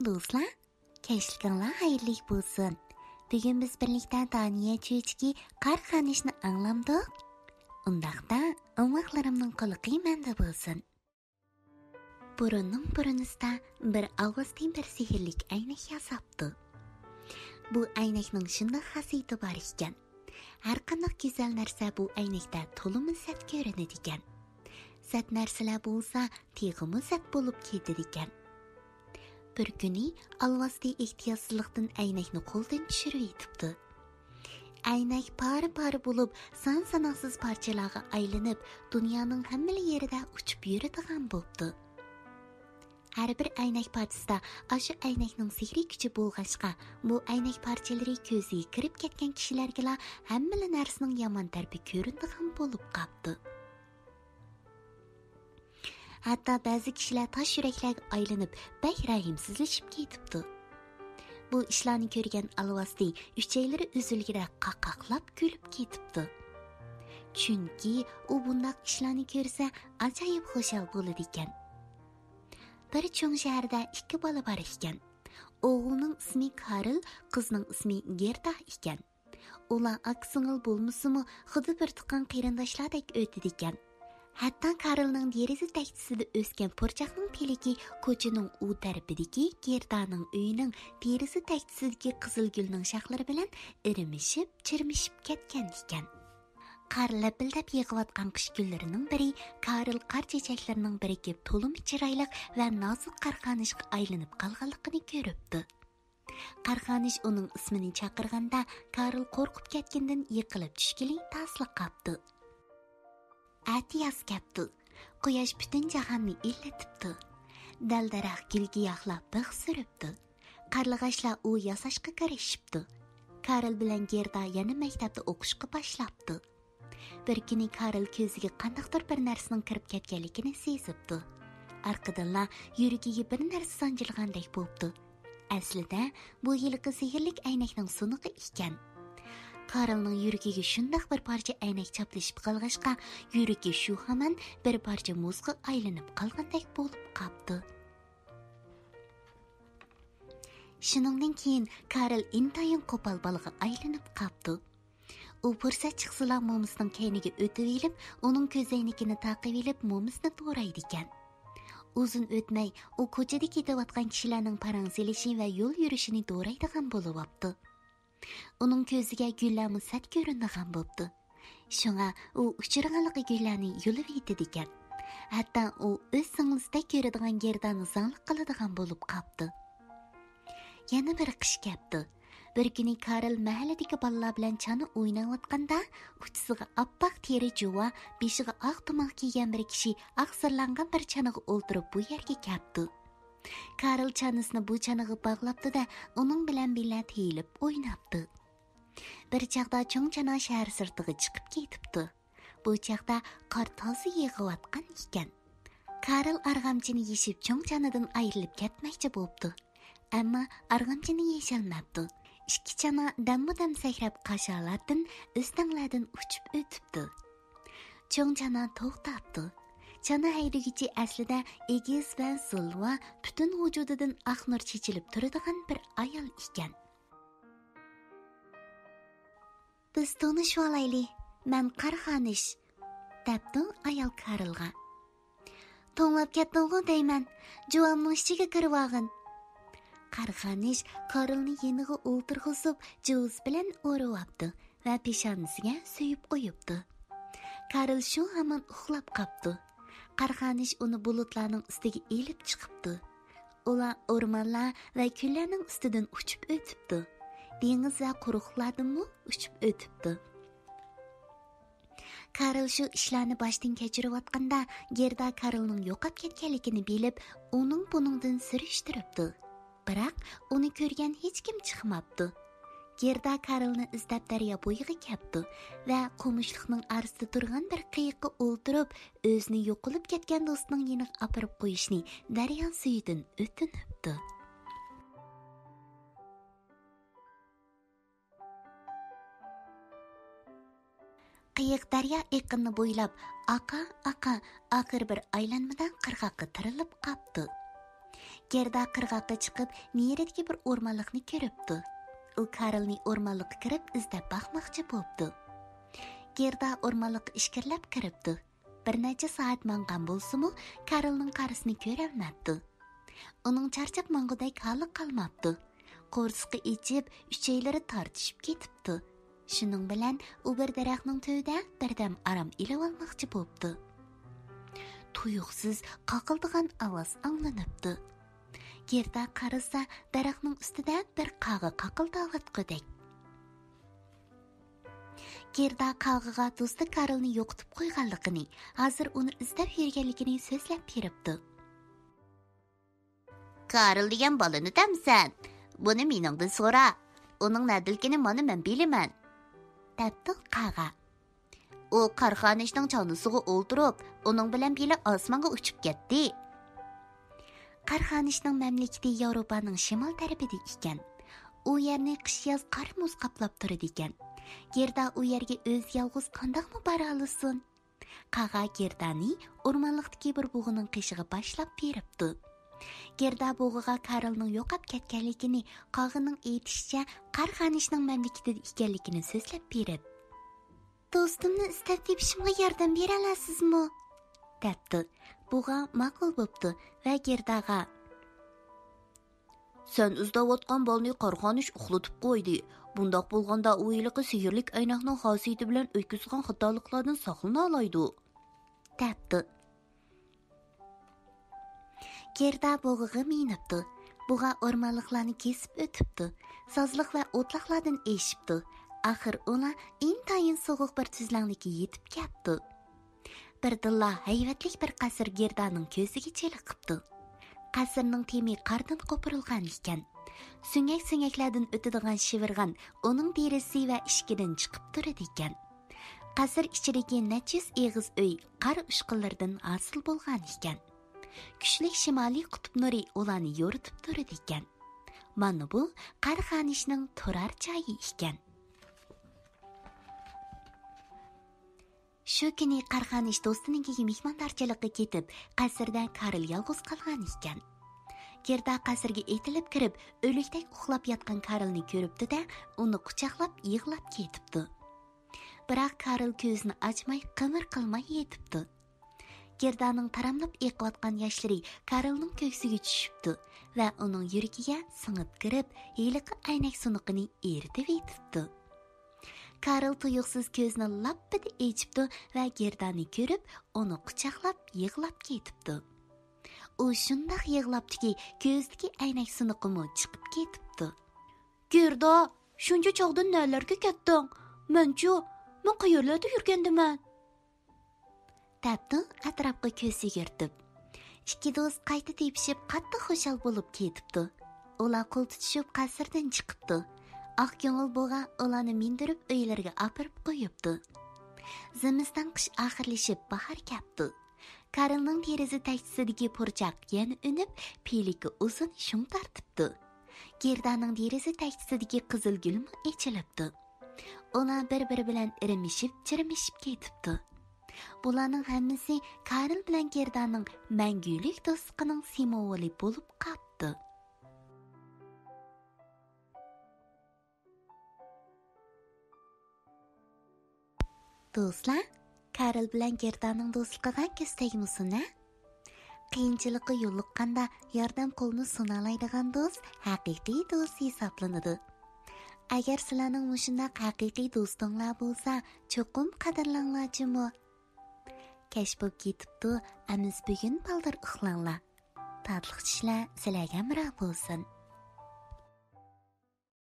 Do'stlar, kechlikinglar xayrli bo'lsin. Bugun biz birlikda Daniya cho'chiki qarxanishni anglamdik. Undaqda omoqlarimning qiliqi menda bo'lsin. Burunning burunista bir avg'ustin bir sehrlik aynak yasabdi. Bu aynakning shunday xosiyati bor ekan. Har qanday go'zal narsa bu aynakda to'liq sat ko'rinadi ekan. Sat narsalar bo'lsa, teg'imi sat bo'lib ketadi ekan. Bir kuni alvasti ehtiyotsizlikdan aynakni qo'ldan tushirib yetibdi. Aynak pari bo'lib, son-sanoqsiz parchalarga aylanib, dunyoning hamma yerida uchib yuradigan bo'ldi. Har bir aynak parchasida ashu aynakning sehriy kuchi bo'lg'ashqa, bu aynak parchalari ko'ziga kirib ketgan kishilarga hamma narsaning yomon tarbi ko'rinadigan bo'lib qoldi. Hatta ba'zi kishilar tosh yuraklarga aylanib, bak rahimsizlashib ketibdi. Bu ishlarni ko'rgan alvasti uchaylari uzilgida qaqaqlab kulib ketibdi. Chunki u bunday ishlarni ko'rsa, ajoyib xushal bo'ladi ekan. Bir cho'ng shaharda ikki bola bor ekan. O'g'ilning ismi Karl, qizning ismi Gerda ekan. Ular aks-singil bo'lmasa-mu, xuddi bir tuqqan qarindoshlardek o'tdi ekan. Hatta Karlning deraza tagchisida o'sgan po'rchoqning teliki ko'chaning u tarafidagi Gerdaning uyining deraza tagchisidagi qizilgulning shoxlari bilan irimishib, chirmishib ketgan ekan. Qar lapildab yig'ayotgan qish kunlarining biri Karl qar chechaklarining birikib to'lim chiroyli va nozik qarg'anishga aylanib qolganligini ko'ribdi. Qarg'anish uning ismini chaqirganda Karl qo'rqib ketgandan yiqilib tushgili tasliq qopdi. Atiyas kapti. Quyosh butun jahonni illatibdi. Dal-daraxt gul-giyohlar big' suribdi. Qarlig'ashlar u yasashga kirishibdi. Karl bilan Gerda yana maktabda o'qishga boshlabdi. Bir kuni Karl ko'ziga qandaqdir bir narsaning kirib ketganligini sezibdi. Arqadanla yuragiga bir narsa sanjilgandek bo'libdi. Aslida bu yilqi sehrlik aynakning sunug'i ekan. Karlning yuragiga shundoq bir parcha aynak chaplashib qolg'ashqa, yuragi shu hamon bir parcha muzga aylanib qolgandek bo'lib qopti. Shuningdan keyin Karl intayin qo'pol bolaga aylanib qopti. U fursat chiqsa momisning keyniga o'tib elib, uning ko'zoynagini taqib elib, momisni to'raydi ekan. Uzun o'tmay, u ko'chada ketayotgan kishilarning parangzilishi va yo'l yurishini to'raydigan bo'lib qopti. Uning ko'ziga gullarni sat ko'rinadigan bo'ldi. Shunga u uchirganligi gullarni yulib yetdi ekan. Hatto u o'z singlisida ko'radigan Gerdani zanglik qiladigan bo'lib qopti. Yana bir qish keldi. Bir kuni Karl mahalladagi bolalar bilan chani o'ynayotganda, uchisiga oppoq teri juva, beshiga oq tumoq kiygan bir kishi oqsirlangan bir chaniga o'ltirib bu yerga keldi. Karl chanisini bu chaniga bog'labdi-da, uning bilan birga tiyilib o'ynabdi. Bir chaqda cho'ng chana shahar sirtiga chiqib ketibdi. Bu chaqda qor tozi yig'ayotgan ekan. Karl arg'amchini yeshib cho'ng chanadan ayrilib ketmoqchi bo'ldi. Ammo arg'amchini yesholmabdi. Ikki chana damma-dam sakrab qashalardan, o'stanglardan uchib o'tibdi. Cho'ng chana to'xtabdi. Chana haydagichi aslida egiz va silva, butun vujudidan oq nur chechilib turadigan bir ayol ekan. Biz tanishib olaylik. Men Qarxanish, debdi ayol Karlga. To'nglab ketdingmi deyman. Juvonning ichiga kirib olgin. Qarxanish Karlni yeniga o'ltirg'izib, jo'z bilan o'ribdi va peshonasiga suyib qo'yibdi. Karl shu hamon uxlab qopdi. Qarxanish uni bulutlarning ustiga elib chiqibdi. Ular o'rmonlar va ko'llarning ustidan uchib o'tibdi. Dengiz va quruqlardan uchib o'tibdi. Karl shu ishlarni boshdan kechirayotganda, Gerda Karlning yo'qolib ketganligini bilib, uning buningdan surishtiribdi. Biroq uni ko'rgan hech kim chiqmabdi. Gerda Karlni izlab daryo bo'yiga keldi va qumushliqning arsida turgan bir qiyiqqa o'ltirib, o'zini yo'qolib ketgan do'stining yeniga apirib qo'yishni daryo suyidan o'tinibdi. Qiyiq daryo eqinni bo'ylab oqa oxir bir aylanmadan qirg'oqqa tirilib qopdi. Gerda qirg'oqqa chiqib, neridagi bir o'rmonlikni ko'ribdi. U Karlni o'rmonlikqa kirib izlab boqmoqchi bo'ldi. Gerda o'rmonlikqa ishkirlab kiribdi. Bir necha soat mangan bo'lsa-mu, Karlning qarisini ko'rolmabdi. Uning charchab mangudek hali qolmabdi. Qo'rsqi ichib, uchaylari tortishib ketibdi. Shuning bilan u bir daraxtning tövida birdam aram ilib olmoqchi bo'libdi. Tuyuqsiz qaqildigan ovoz anglanibdi. Gerda qarasa, daraxtning ustida bir qag'i qaqildavatqudek. Gerda qag'iga do'sti Karlni yo'qitib qo'yganligini, hozir uni izlab yurganligini so'zlab beribdi. Karl degan bolani damsan. Buni meningdan so'ra. Uning nadilkini mana men bilaman. Debdi qaga. U qarxonishning chonisiga o'ltirib, uning bilan bili osmonga uchib ketdi. Qarxonishning mamlakati Yevropaning shimol tarafida ekan. U yerni qish-yoz qor muz qoplab turadi ekan. Gerda u yerga o'z yolg'iz qandoqmi bora olsin? Qaga Gerdani o'rmonlikdagi bir bug'ining qishig'i boshlab beribdi. Gerda bug'iga Karlning yo'qab ketganligini, qog'ining aytishicha qarxonishning mamlakatida ekanligini so'zlab berib, "Do'stimni istab tepishimga yordam bera olasizmi?" debdi. Bug'a ma'qul bo'pti va Gerdaga "Sen izlayotgan bolni qarxonish uxlatib qo'ydi. Bundoq bo'lganda u yiliqi sehrlik aynaqning xosiyati bilan o'tkazgan xatoliklardan saqlana oladi" debdi. Gerda bug'iga minibdi. Bug'a o'rmonliklarni kesib o'tibdi. Sozliq va o'tliqlardan eshibdi. Axir ular intayin so'g'uq bir tuzlanlikka yetib ketdi. Birdilla hayvatlik bir qasr Gerdaning ko'ziga cheliqibdi. Qasrning temi qardan qo'pirilgan ekan. Suyak-suyaklardan o'tadigan shivirg'an uning derisi va ishkidan chiqib turadi ekan. Qasr ichidagi necha eg'iz uy qor ushqinlaridan hosil bo'lgan ekan. Kuchli shimoliy qutb nuri ularni yoritib turadi ekan. Mana bu qarxonishning turar joyi ekan. Shu kuni qarxonish do'stinikiga mehmondorchilikka ketib, qasrdan Karl yolg'iz qolgan ekan. Gerda qasrga etilib kirib, o'likdek uxlab yotgan Karlni ko'ribdi-da, uni quchoqlab yig'lab ketibdi. Biroq Karl ko'zini ochmay, qimir qilmay yetibdi. Gerdaning taramlab eqiyotgan yoshlari Karlning ko'ksiga tushibdi va uning yuragiga singib kirib, heliqi aynak sunuqini eritib etibdi. Karl tuyuqsiz ko'zini lappida echibdi va Gerdani ko'rib, uni quchoqlab yig'lab ketibdi. U shundoq yig'labdiki, ko'zdagi aynak sunuqimi chiqib ketibdi. "Gerda, shuncha chog'dan nalarga ketding? Men qayerlarda yurgandiman?" debdi atrofga ko'z yugurtib. Ikki do'st qayta tepishib, qattiq xushal bo'lib ketibdi. Ular qo'l tutishib qasrdan chiqibdi. Oq ko'ngil bug'a ularni mindirib uylariga apirib qo'yibdi. Zimiston qish oxirlashib bahor kelibdi. Karlning deraza tagchisidagi purchoq yana unib, peliki uzun shung tortibdi. Gerdaning deraza tagchisidagi qizil gulmi echilibdi. Ular bir-biri bilan irimishib, chirmishib ketibdi. Bularning hammasi Karl bilan Gerdaning mangulik do'stligining simvoli bo'lib qoldi. Do'stlar, Karl bilan Gerdaning do'stligiga ko'z tegmasin-a? Qiyinchilikqa yo'liqqanda yordam qo'lini sunalaydigan do'st haqiqiy do'st hisoblanadi. Agar sizlarning mushundaq haqiqiy do'stinglar bo'lsa, cho'qim qadrlanglar-chi-mu? Kech bo'lib ketibdi, amiz bugun baldir uxlanglar. Tatliq tushlar sizlarga amroq bo'lsin.